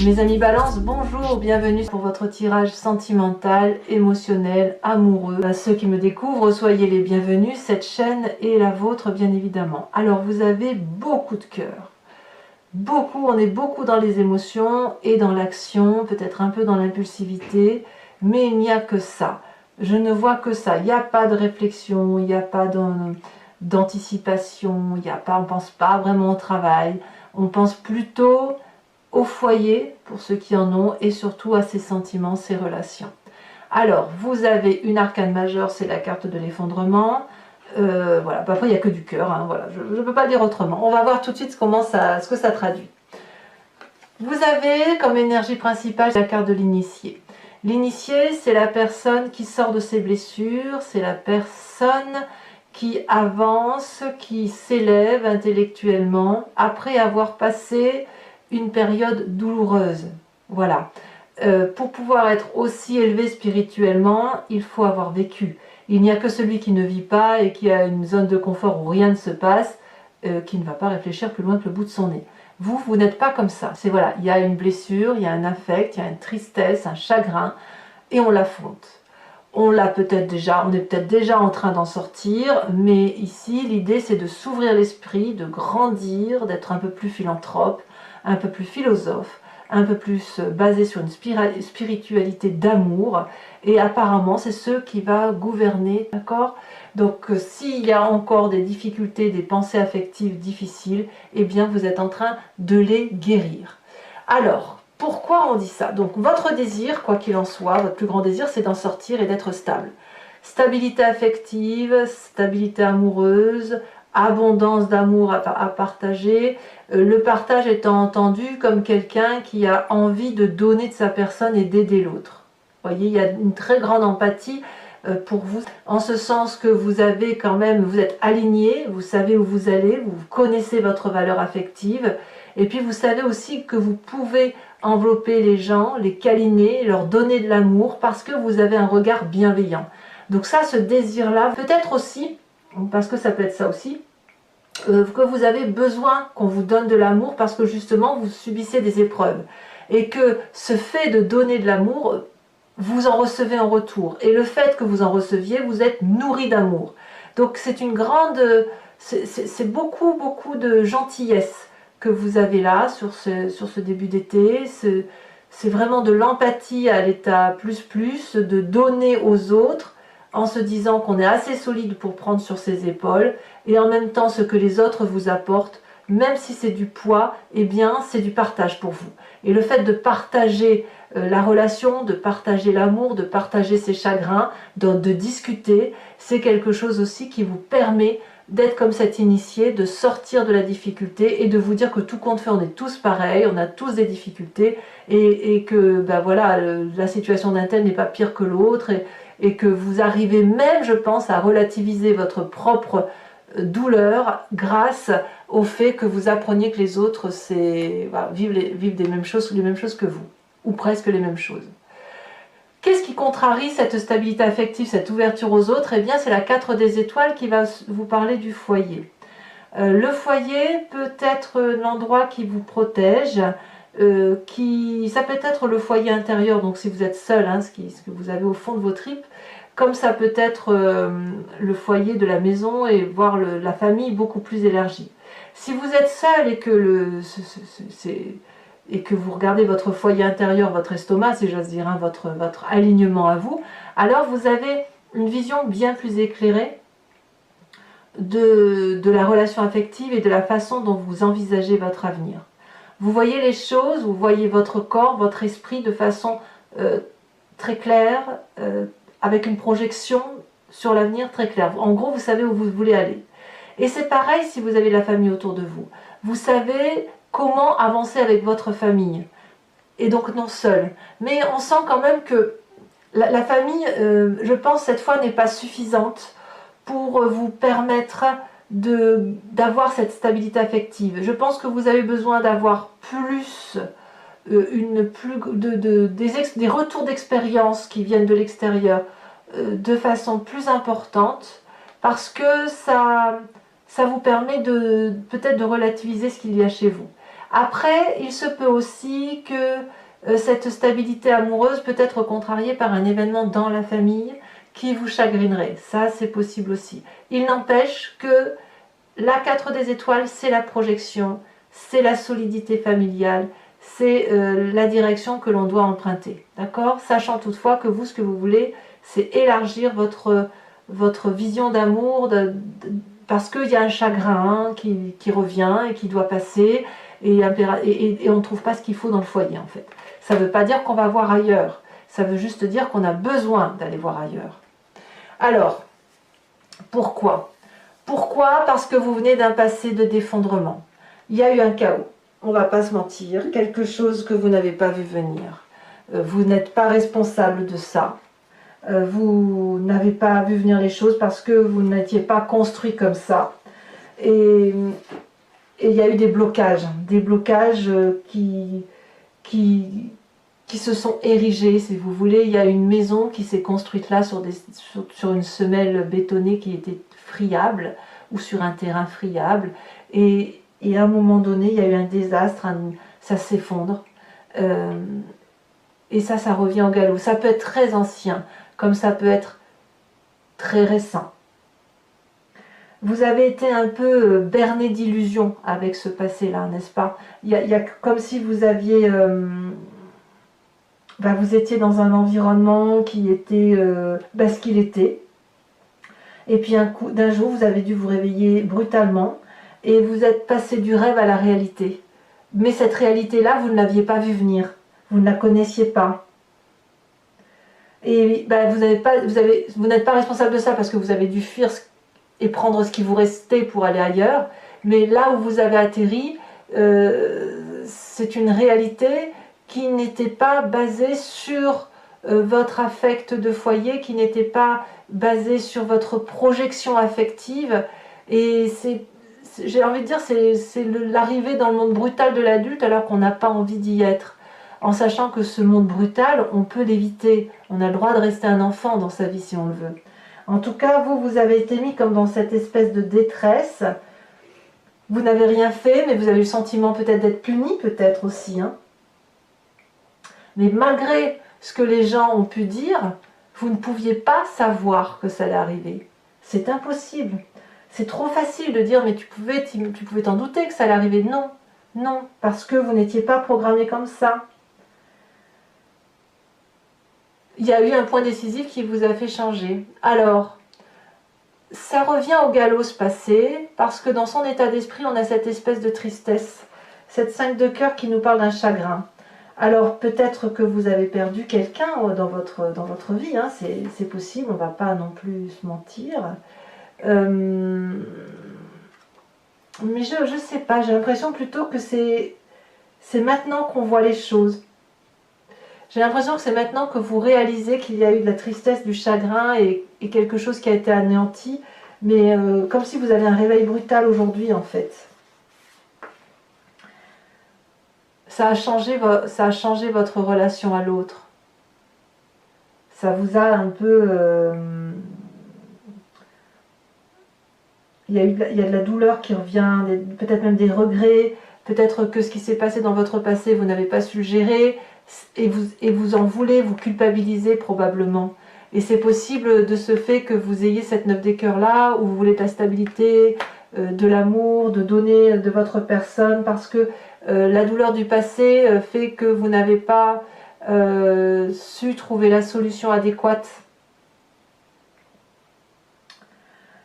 Mes amis Balance, bonjour, bienvenue pour votre tirage sentimental, émotionnel, amoureux. À ceux qui me découvrent, soyez les bienvenus, cette chaîne est la vôtre bien évidemment. Alors vous avez beaucoup de cœur, on est beaucoup dans les émotions et dans l'action, peut-être un peu dans l'impulsivité, mais il n'y a que ça. Je ne vois que ça, il n'y a pas de réflexion, il n'y a pas d'anticipation, on ne pense pas vraiment au travail, on pense plutôt au foyer, pour ceux qui en ont, et surtout à ses sentiments, ses relations. Alors, vous avez une arcane majeure, c'est la carte de l'effondrement. Voilà, parfois il n'y a que du cœur, hein, voilà, je ne peux pas dire autrement. On va voir tout de suite ce que ça traduit. Vous avez comme énergie principale la carte de l'initié. L'initié, c'est la personne qui sort de ses blessures, c'est la personne qui avance, qui s'élève intellectuellement après avoir passé une période douloureuse. Voilà. Pour pouvoir être aussi élevé spirituellement, il faut avoir vécu. Il n'y a que celui qui ne vit pas et qui a une zone de confort où rien ne se passe, qui ne va pas réfléchir plus loin que le bout de son nez. Vous n'êtes pas comme ça. C'est voilà, il y a une blessure, il y a un affect, il y a une tristesse, un chagrin, et on l'affronte. On est peut-être déjà en train d'en sortir, mais ici l'idée c'est de s'ouvrir l'esprit, de grandir, d'être un peu plus philanthrope, un peu plus philosophe, un peu plus basé sur une spiritualité d'amour, et apparemment c'est ce qui va gouverner, d'accord? Donc s'il y a encore des difficultés, des pensées affectives difficiles, eh bien vous êtes en train de les guérir. Alors, pourquoi on dit ça? Donc votre désir, quoi qu'il en soit, votre plus grand désir, c'est d'en sortir et d'être stable. Stabilité affective, stabilité amoureuse, abondance d'amour à partager, le partage étant entendu comme quelqu'un qui a envie de donner de sa personne et d'aider l'autre. Vous voyez, il y a une très grande empathie pour vous, en ce sens que vous avez quand même, vous êtes aligné, vous savez où vous allez, vous connaissez votre valeur affective, et puis vous savez aussi que vous pouvez envelopper les gens, les câliner, leur donner de l'amour parce que vous avez un regard bienveillant. Donc ça, ce désir-là, peut-être aussi, parce que ça peut être ça aussi, que vous avez besoin qu'on vous donne de l'amour parce que justement vous subissez des épreuves. Et que ce fait de donner de l'amour, vous en recevez en retour. Et le fait que vous en receviez, vous êtes nourri d'amour. Donc c'est une grande... c'est beaucoup de gentillesse que vous avez là sur ce début d'été. C'est vraiment de l'empathie à l'état plus, de donner aux autres en se disant qu'on est assez solide pour prendre sur ses épaules, et en même temps ce que les autres vous apportent, même si c'est du poids, eh bien c'est du partage pour vous. Et le fait de partager la relation, de partager l'amour, de partager ses chagrins, de discuter, c'est quelque chose aussi qui vous permet d'être comme cet initié, de sortir de la difficulté et de vous dire que tout compte fait, on est tous pareils, on a tous des difficultés, et que ben voilà, la situation d'un tel n'est pas pire que l'autre, et que vous arrivez même, je pense, à relativiser votre propre douleur grâce au fait que vous appreniez que les autres voilà, vivent les mêmes choses que vous, ou presque les mêmes choses. Qu'est-ce qui contrarie cette stabilité affective, cette ouverture aux autres? Eh bien, c'est la 4 des étoiles qui va vous parler du foyer. Le foyer peut être l'endroit qui vous protège, ça peut être le foyer intérieur, donc si vous êtes seul, hein, ce que vous avez au fond de vos tripes, comme ça peut être le foyer de la maison et voir la famille beaucoup plus élargie. Si vous êtes seul et que vous regardez votre foyer intérieur, votre estomac, si j'ose dire, hein, votre alignement à vous, alors vous avez une vision bien plus éclairée de la relation affective et de la façon dont vous envisagez votre avenir. Vous voyez les choses, vous voyez votre corps, votre esprit de façon très claire, avec une projection sur l'avenir très claire. En gros, vous savez où vous voulez aller. Et c'est pareil si vous avez la famille autour de vous. Vous savez comment avancer avec votre famille. Et donc non seul. Mais on sent quand même que la famille, je pense, cette fois n'est pas suffisante pour vous permettre d'avoir cette stabilité affective. Je pense que vous avez besoin d'avoir plus, des retours d'expérience qui viennent de l'extérieur de façon plus importante, parce que ça vous permet peut-être de relativiser ce qu'il y a chez vous. Après, il se peut aussi que cette stabilité amoureuse peut être contrariée par un événement dans la famille qui vous chagrinerait. Ça, c'est possible aussi. Il n'empêche que la 4 des étoiles, c'est la projection, c'est la solidité familiale, c'est la direction que l'on doit emprunter. D'accord? Sachant toutefois que vous, ce que vous voulez, c'est élargir votre vision d'amour, parce qu'il y a un chagrin qui revient et qui doit passer, et on ne trouve pas ce qu'il faut dans le foyer en fait. Ça ne veut pas dire qu'on va voir ailleurs, ça veut juste dire qu'on a besoin d'aller voir ailleurs. Alors, pourquoi? Pourquoi? Parce que vous venez d'un passé de d'effondrement. Il y a eu un chaos, on ne va pas se mentir, quelque chose que vous n'avez pas vu venir. Vous n'êtes pas responsable de ça. Vous n'avez pas vu venir les choses parce que vous n'étiez pas construit comme ça. Et il y a eu des blocages qui se sont érigés, si vous voulez. Il y a une maison qui s'est construite là sur une semelle bétonnée qui était friable, ou sur un terrain friable. Et à un moment donné, il y a eu un désastre, ça s'effondre. Et ça revient au galop. Ça peut être très ancien, comme ça peut être très récent. Vous avez été un peu berné d'illusions avec ce passé-là, n'est-ce pas? Il y a comme si vous aviez... vous étiez dans un environnement qui était ce qu'il était. Et puis d'un jour, vous avez dû vous réveiller brutalement et vous êtes passé du rêve à la réalité. Mais cette réalité-là, vous ne l'aviez pas vue venir. Vous ne la connaissiez pas. Et vous n'êtes pas responsable de ça parce que vous avez dû fuir et prendre ce qui vous restait pour aller ailleurs. Mais là où vous avez atterri, c'est une réalité qui n'était pas basée sur votre affect de foyer, qui n'était pas basée sur votre projection affective. Et j'ai envie de dire, c'est l'arrivée dans le monde brutal de l'adulte alors qu'on n'a pas envie d'y être. En sachant que ce monde brutal, on peut l'éviter. On a le droit de rester un enfant dans sa vie si on le veut. En tout cas, vous avez été mis comme dans cette espèce de détresse. Vous n'avez rien fait, mais vous avez le sentiment peut-être d'être puni, peut-être aussi. Hein. Mais malgré ce que les gens ont pu dire, vous ne pouviez pas savoir que ça allait arriver. C'est impossible. C'est trop facile de dire, mais tu pouvais t'en douter que ça allait arriver. Non, non, parce que vous n'étiez pas programmé comme ça. Il y a eu un point décisif qui vous a fait changer. Alors, ça revient au galop ce passé, parce que dans son état d'esprit, on a cette espèce de tristesse, cette 5 de cœur qui nous parle d'un chagrin. Alors, peut-être que vous avez perdu quelqu'un dans votre vie, hein, c'est possible, on ne va pas non plus se mentir. Mais je ne sais pas, j'ai l'impression plutôt que c'est maintenant qu'on voit les choses. J'ai l'impression que c'est maintenant que vous réalisez qu'il y a eu de la tristesse, du chagrin et quelque chose qui a été anéanti, mais comme si vous avez un réveil brutal aujourd'hui en fait. Ça a changé votre relation à l'autre. Ça vous a un peu... il y a de la douleur qui revient, peut-être même des regrets, peut-être que ce qui s'est passé dans votre passé, vous n'avez pas su le gérer, et vous en voulez, vous culpabilisez probablement. Et c'est possible de ce fait que vous ayez cette 9 des cœurs là, où vous voulez de la stabilité, de l'amour, de donner de votre personne, parce que la douleur du passé fait que vous n'avez pas su trouver la solution adéquate.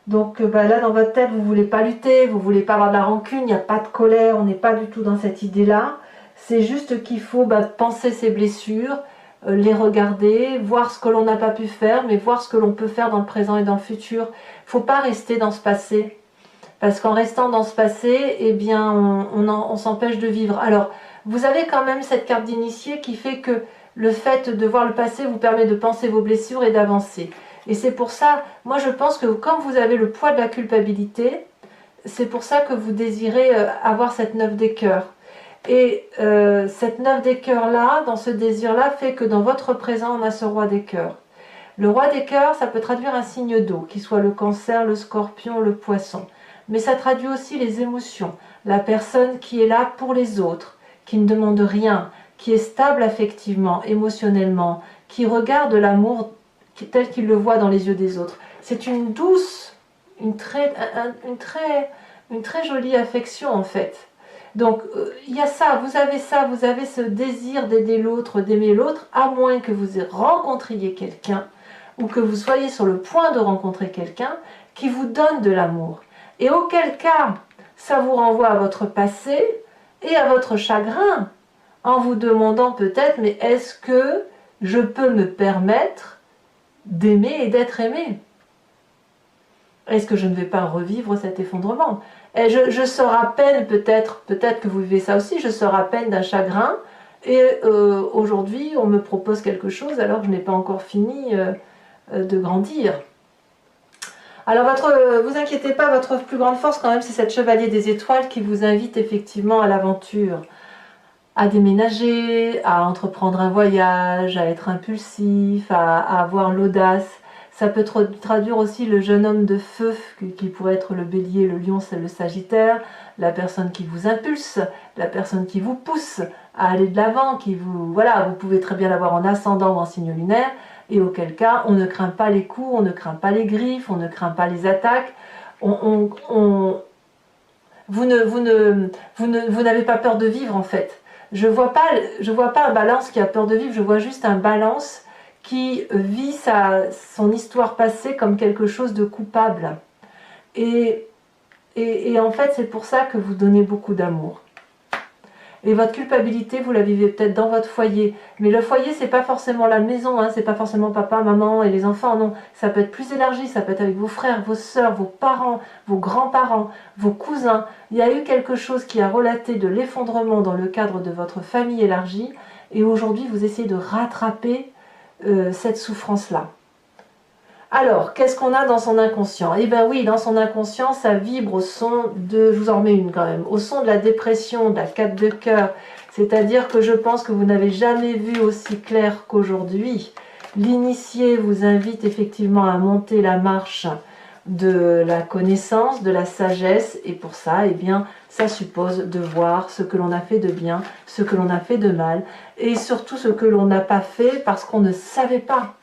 Donc là dans votre tête, vous ne voulez pas lutter, vous ne voulez pas avoir de la rancune, il n'y a pas de colère, on n'est pas du tout dans cette idée-là. C'est juste qu'il faut penser ses blessures, les regarder, voir ce que l'on n'a pas pu faire, mais voir ce que l'on peut faire dans le présent et dans le futur. Il ne faut pas rester dans ce passé. Parce qu'en restant dans ce passé, eh bien, on s'empêche de vivre. Alors, vous avez quand même cette carte d'initié qui fait que le fait de voir le passé vous permet de penser vos blessures et d'avancer. Et c'est pour ça, moi je pense que comme vous avez le poids de la culpabilité, c'est pour ça que vous désirez avoir cette 9 des cœurs. Et cette 9 des cœurs là, dans ce désir là, fait que dans votre présent, on a ce roi des cœurs. Le roi des cœurs, ça peut traduire un signe d'eau, qu'il soit le cancer, le scorpion, le poisson. Mais ça traduit aussi les émotions. la personne qui est là pour les autres, qui ne demande rien, qui est stable affectivement, émotionnellement, qui regarde l'amour tel qu'il le voit dans les yeux des autres. C'est une douce, une très jolie affection en fait. Donc il y a ça, vous avez ce désir d'aider l'autre, d'aimer l'autre, à moins que vous rencontriez quelqu'un, ou que vous soyez sur le point de rencontrer quelqu'un qui vous donne de l'amour. Et auquel cas, ça vous renvoie à votre passé et à votre chagrin, en vous demandant peut-être, mais est-ce que je peux me permettre d'aimer et d'être aimé? Est-ce que je ne vais pas revivre cet effondrement? Et je sors à peine, peut-être que vous vivez ça aussi, je sors à peine d'un chagrin, et aujourd'hui on me propose quelque chose alors que je n'ai pas encore fini de grandir. Alors vous inquiétez pas, votre plus grande force quand même, c'est cette chevalier des étoiles qui vous invite effectivement à l'aventure, à déménager, à entreprendre un voyage, à être impulsif, à avoir l'audace. Ça peut traduire aussi le jeune homme de feu qui pourrait être le bélier, le lion, c'est le sagittaire, la personne qui vous impulse, la personne qui vous pousse à aller de l'avant, voilà, vous pouvez très bien l'avoir en ascendant ou en signe lunaire, et auquel cas on ne craint pas les coups, on ne craint pas les griffes, on ne craint pas les attaques, vous n'avez pas peur de vivre en fait. Je vois pas un balance qui a peur de vivre, je vois juste un balance qui vit son histoire passée comme quelque chose de coupable. Et en fait, c'est pour ça que vous donnez beaucoup d'amour. Et votre culpabilité, vous la vivez peut-être dans votre foyer. Mais le foyer, c'est pas forcément la maison, hein, c'est pas forcément papa, maman et les enfants, non. Ça peut être plus élargi, ça peut être avec vos frères, vos sœurs, vos parents, vos grands-parents, vos cousins. Il y a eu quelque chose qui a relaté de l'effondrement dans le cadre de votre famille élargie. Et aujourd'hui, vous essayez de rattraper cette souffrance-là. Alors, qu'est-ce qu'on a dans son inconscient? Eh bien oui, dans son inconscient, ça vibre au son de, je vous en remets une quand même, au son de la dépression, de la 4 de cœur. C'est-à-dire que je pense que vous n'avez jamais vu aussi clair qu'aujourd'hui. L'initié vous invite effectivement à monter la marche de la connaissance, de la sagesse, et pour ça, eh bien, ça suppose de voir ce que l'on a fait de bien, ce que l'on a fait de mal, et surtout ce que l'on n'a pas fait parce qu'on ne savait pas.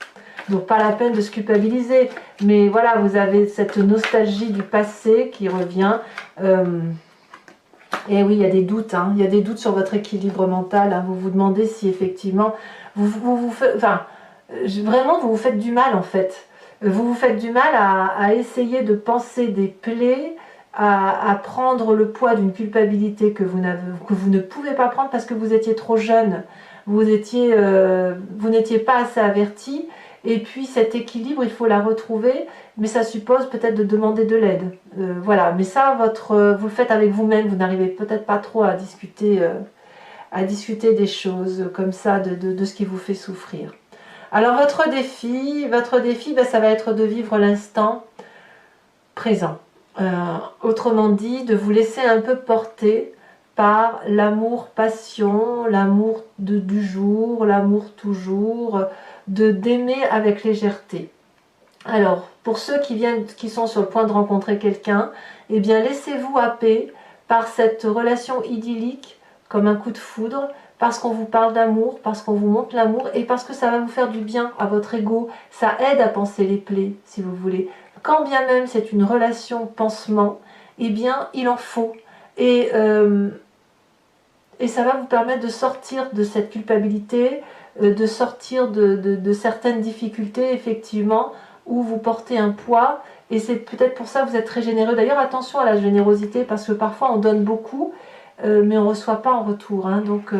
Donc pas la peine de se culpabiliser, mais voilà, vous avez cette nostalgie du passé qui revient. Et oui, il y a des doutes, hein, il y a des doutes sur votre équilibre mental. Hein, vous vous demandez si effectivement, vraiment vous vous faites du mal en fait. Vous vous faites du mal à essayer de penser des plaies, à prendre le poids d'une culpabilité que vous ne pouvez pas prendre parce que vous étiez trop jeune, vous n'étiez pas assez averti. Et puis cet équilibre, il faut la retrouver, mais ça suppose peut-être de demander de l'aide. Voilà, mais ça, vous le faites avec vous-même, vous n'arrivez peut-être pas trop à discuter des choses comme ça, de ce qui vous fait souffrir. Alors votre défi, ça va être de vivre l'instant présent. Autrement dit, de vous laisser un peu porter par l'amour-passion, l'amour du jour, l'amour toujours, d'aimer avec légèreté. Alors, pour ceux qui sont sur le point de rencontrer quelqu'un, eh bien laissez-vous happer par cette relation idyllique comme un coup de foudre, parce qu'on vous parle d'amour, parce qu'on vous montre l'amour, et parce que ça va vous faire du bien à votre ego. Ça aide à panser les plaies, si vous voulez. Quand bien même c'est une relation pansement, eh bien il en faut. Et ça va vous permettre de sortir de cette culpabilité, de sortir de certaines difficultés, effectivement, où vous portez un poids, et c'est peut-être pour ça que vous êtes très généreux. D'ailleurs, attention à la générosité, parce que parfois on donne beaucoup, mais on ne reçoit pas en retour. Hein, donc,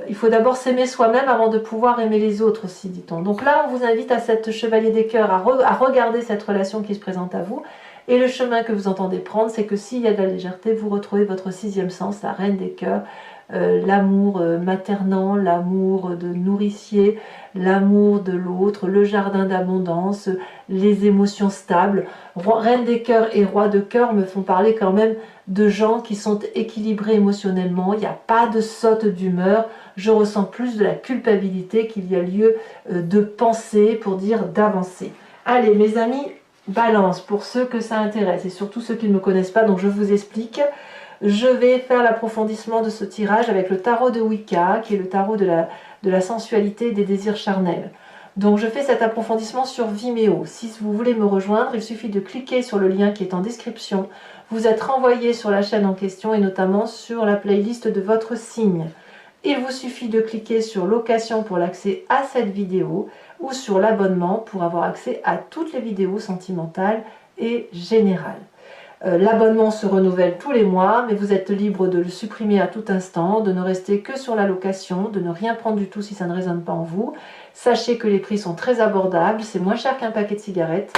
il faut d'abord s'aimer soi-même avant de pouvoir aimer les autres aussi, dit-on. Donc là, on vous invite à cette chevalier des cœurs, à regarder cette relation qui se présente à vous. Et le chemin que vous entendez prendre, c'est que s'il y a de la légèreté, vous retrouvez votre sixième sens, la reine des cœurs, l'amour maternant, l'amour de nourricier, l'amour de l'autre, le jardin d'abondance, les émotions stables. Reine des cœurs et roi de cœur me font parler quand même de gens qui sont équilibrés émotionnellement. Il n'y a pas de saute d'humeur. Je ressens plus de la culpabilité qu'il y a lieu de penser pour dire d'avancer. Allez mes amis, Balance, pour ceux que ça intéresse et surtout ceux qui ne me connaissent pas, donc je vous explique. Je vais faire l'approfondissement de ce tirage avec le tarot de Wicca, qui est le tarot de la sensualité et des désirs charnels. Donc je fais cet approfondissement sur Vimeo. Si vous voulez me rejoindre, il suffit de cliquer sur le lien qui est en description. Vous êtes renvoyé sur la chaîne en question et notamment sur la playlist de votre signe. Il vous suffit de cliquer sur location pour l'accès à cette vidéo ou sur l'abonnement pour avoir accès à toutes les vidéos sentimentales et générales. L'abonnement se renouvelle tous les mois, mais vous êtes libre de le supprimer à tout instant, de ne rester que sur la location, de ne rien prendre du tout si ça ne résonne pas en vous. Sachez que les prix sont très abordables, c'est moins cher qu'un paquet de cigarettes.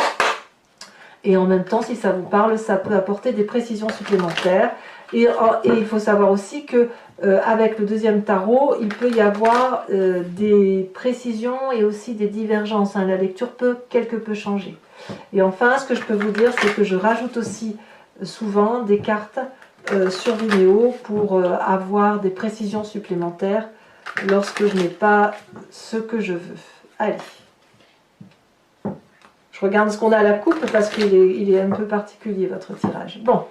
Et en même temps, si ça vous parle, ça peut apporter des précisions supplémentaires. Et il faut savoir aussi que avec le deuxième tarot, il peut y avoir des précisions et aussi des divergences. Hein. La lecture peut quelque peu changer. Et enfin, ce que je peux vous dire, c'est que je rajoute aussi souvent des cartes sur Vimeo pour avoir des précisions supplémentaires lorsque je n'ai pas ce que je veux. Allez. Je regarde ce qu'on a à la coupe parce qu'il est un peu particulier votre tirage. Bon,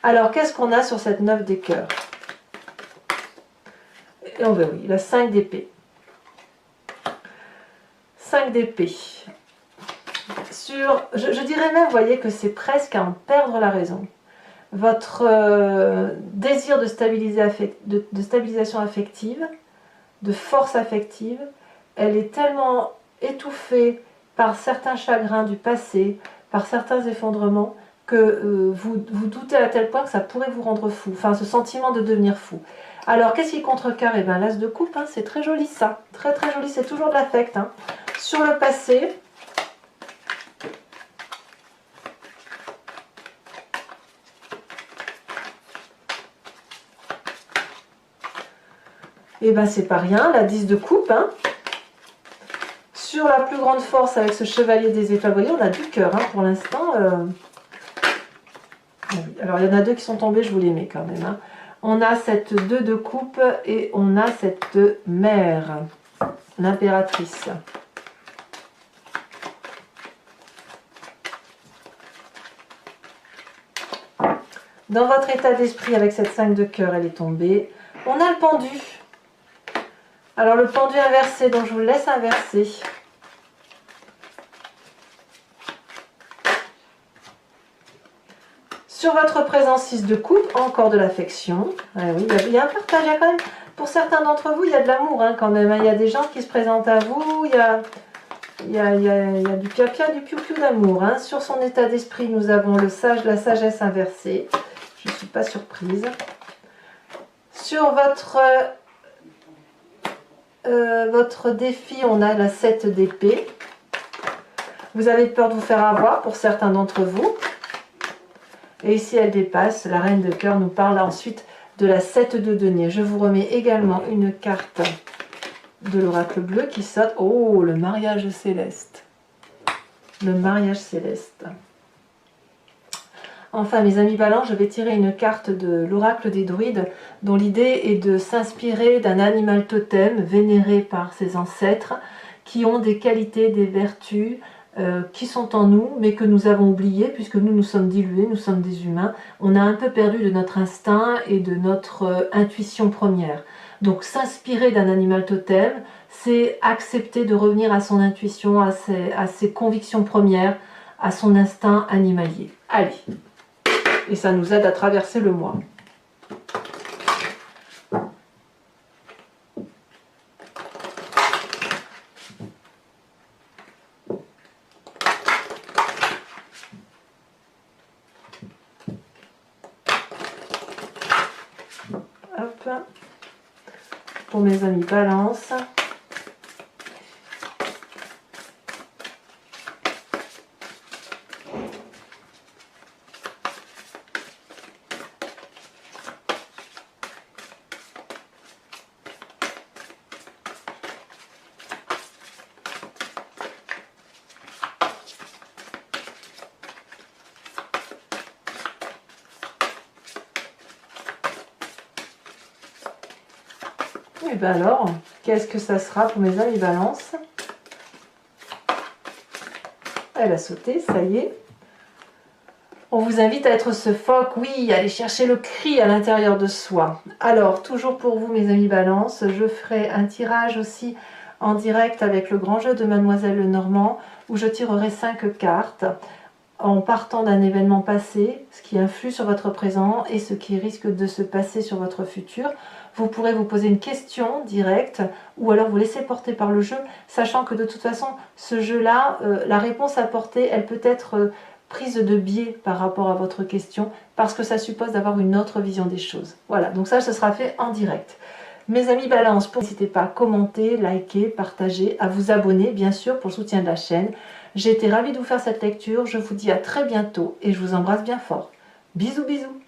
alors qu'est-ce qu'on a sur cette 9 des cœurs? Et on va oui, la 5 d'épée. 5 d'épée. Je dirais même, vous voyez, que c'est presque à en perdre la raison. Votre désir de stabilisation affective, de force affective, elle est tellement étouffée par certains chagrins du passé, par certains effondrements, que vous doutez à tel point que ça pourrait vous rendre fou, enfin ce sentiment de devenir fou. Alors qu'est-ce qui contrecarre? Eh bien l'as de coupe, hein, c'est très joli ça, très très joli, c'est toujours de l'affect. Hein. Sur le passé, et bien c'est pas rien, la 10 de coupe, hein. Sur la plus grande force avec ce chevalier des étoiles, vous voyez, on a du cœur hein, pour l'instant. Alors il y en a deux qui sont tombés, je vous les mets quand même. Hein. On a cette 2 de coupe et on a cette mère, l'impératrice. Dans votre état d'esprit avec cette 5 de cœur, elle est tombée. On a le pendu. Alors le pendu inversé, donc je vous le laisse inverser. Sur votre présence 6 de coupe, encore de l'affection. Oui, il y a un partage, il y a quand même, pour certains d'entre vous, il y a de l'amour hein, quand même. Hein. Il y a des gens qui se présentent à vous, il y a du pia-pia, du piou-piou d'amour. Hein. Sur son état d'esprit, nous avons le sage, la sagesse inversée. Je ne suis pas surprise. Sur votre défi, on a la 7 d'épée. Vous avez peur de vous faire avoir pour certains d'entre vous. Et ici, elle dépasse. La reine de cœur nous parle ensuite de la 7 de denier. Je vous remets également une carte de l'oracle bleu qui saute. Oh, le mariage céleste. Le mariage céleste. Enfin, mes amis Balance, je vais tirer une carte de l'oracle des druides dont l'idée est de s'inspirer d'un animal totem vénéré par ses ancêtres qui ont des qualités, des vertus qui sont en nous mais que nous avons oubliées puisque nous sommes dilués, nous sommes des humains. On a un peu perdu de notre instinct et de notre intuition première. Donc s'inspirer d'un animal totem, c'est accepter de revenir à son intuition, à ses convictions premières, à son instinct animalier. Allez! Et ça nous aide à traverser le mois. Hop. Pour mes amis Balance. Et bien alors, qu'est-ce que ça sera pour mes amis Balance? Elle a sauté, ça y est. On vous invite à être ce phoque, oui, aller chercher le cri à l'intérieur de soi. Alors, toujours pour vous mes amis Balance, je ferai un tirage aussi en direct avec le grand jeu de Mademoiselle Lenormand, où je tirerai 5 cartes en partant d'un événement passé, ce qui influe sur votre présent et ce qui risque de se passer sur votre futur. Vous pourrez vous poser une question directe ou alors vous laisser porter par le jeu, sachant que de toute façon, ce jeu-là, la réponse apportée, elle peut être prise de biais par rapport à votre question parce que ça suppose d'avoir une autre vision des choses. Voilà, donc ça, ce sera fait en direct. Mes amis Balance, n'hésitez pas à commenter, liker, partager, à vous abonner bien sûr pour le soutien de la chaîne. J'ai été ravie de vous faire cette lecture, je vous dis à très bientôt et je vous embrasse bien fort. Bisous bisous.